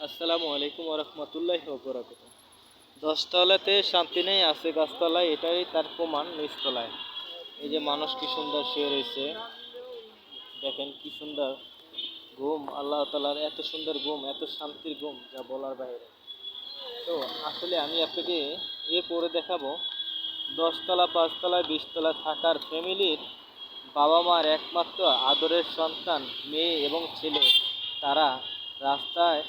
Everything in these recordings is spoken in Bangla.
আসসালামু আলাইকুম ওরহমতুল্লাহি ওবরাকাতুহু। দশতলাতে শান্তি নেই, আছে গাছতলায়, এটাই তার প্রমাণ। নিচতলায় এই যে মানুষ কি সুন্দর শুয়ে রয়েছে, দেখেন কি সুন্দর ঘুম। আল্লাহ তাআলার এত সুন্দর ঘুম, এত শান্তির ঘুম যা বলার বাইরে। তো আসলে আমি আপনাকে করে দেখাবো দশতলা, পাঁচতলা, 20 তলা থাকার ফ্যামিলির বাবা মার একমাত্র আদরের সন্তান মেয়ে এবং ছেলে, তারা রাস্তায়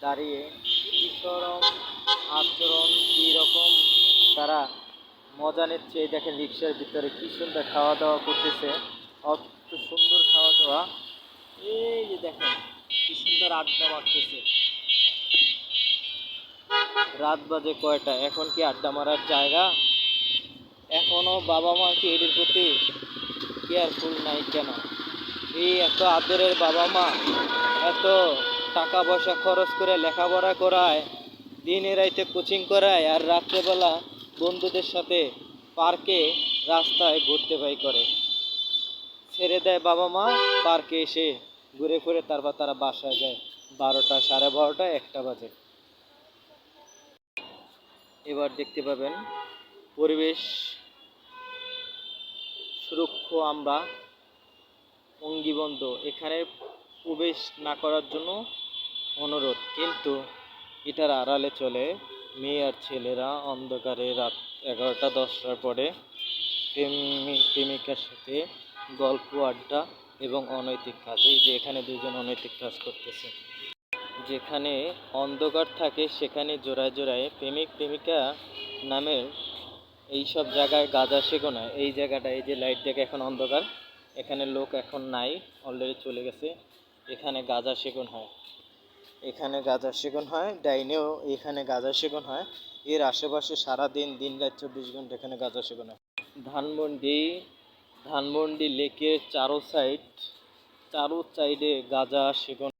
দাঁড়িয়ে কী চরম আচরণ, কীরকম তারা মজা নিচ্ছে। এই দেখেন রিক্সার ভিতরে কী সুন্দর খাওয়া দাওয়া করতেছে, অত সুন্দর খাওয়া দাওয়া। এই যে দেখেন কী সুন্দর আড্ডা মারতেছে। রাত বাজে কয়টা, এখন কি আড্ডা মারার জায়গা? এখনো বাবা মা কি এদের প্রতি কেয়ারফুল নাই কেন? এই এত আদরের বাবা মা এত টাকা পয়সা খরচ করে লেখাপড়া করায়, দিনে রাইতে কোচিং করায়, আর রাত্রেবেলা বন্ধুদের সাথে পার্কে রাস্তায় ঘুরতে বাই করে ছেড়ে দেয় বাবা মা। পার্কে এসে ঘুরে ঘুরে তারপর তারা বাসায় যায় 12টা, 12:30, 1টা বাজে। এবার দেখতে পাবেন পরিবেশ সুরক্ষা আমরা অঙ্গিবন্ধ, এখানে প্রবেশ না করার জন্য অনুরোধ। কিন্তু এটার আড়ালে চলে মেয়ে আর ছেলেরা অন্ধকারে রাত 11টা 10টার পরে প্রেমিকার সাথে গল্প, আড্ডা এবং অনৈতিক কাজ। এই যে এখানে দুজন অনৈতিক কাজ করতেছে। যেখানে অন্ধকার থাকে সেখানে জোড়ায় জোড়ায় প্রেমিক প্রেমিকা নামের এইসব জায়গায় গাঁজা সেবন হয়। এই জায়গাটা, এই যে লাইট দেখে এখন অন্ধকার, এখানে লোক এখন নাই, অলরেডি চলে গেছে। এখানে গাঁজা সেবন হয়, এখানে গাঁজা সেবন হয়, ডাইনেও এখানে গাঁজা সেবন হয়। এর আশেপাশে সারাদিন দিন রাত 24 ঘন্টা এখানে গাঁজা সেবন হয়। ধানমন্ডি ধানমন্ডি লেকের চারো সাইডে গাঁজা সেবন।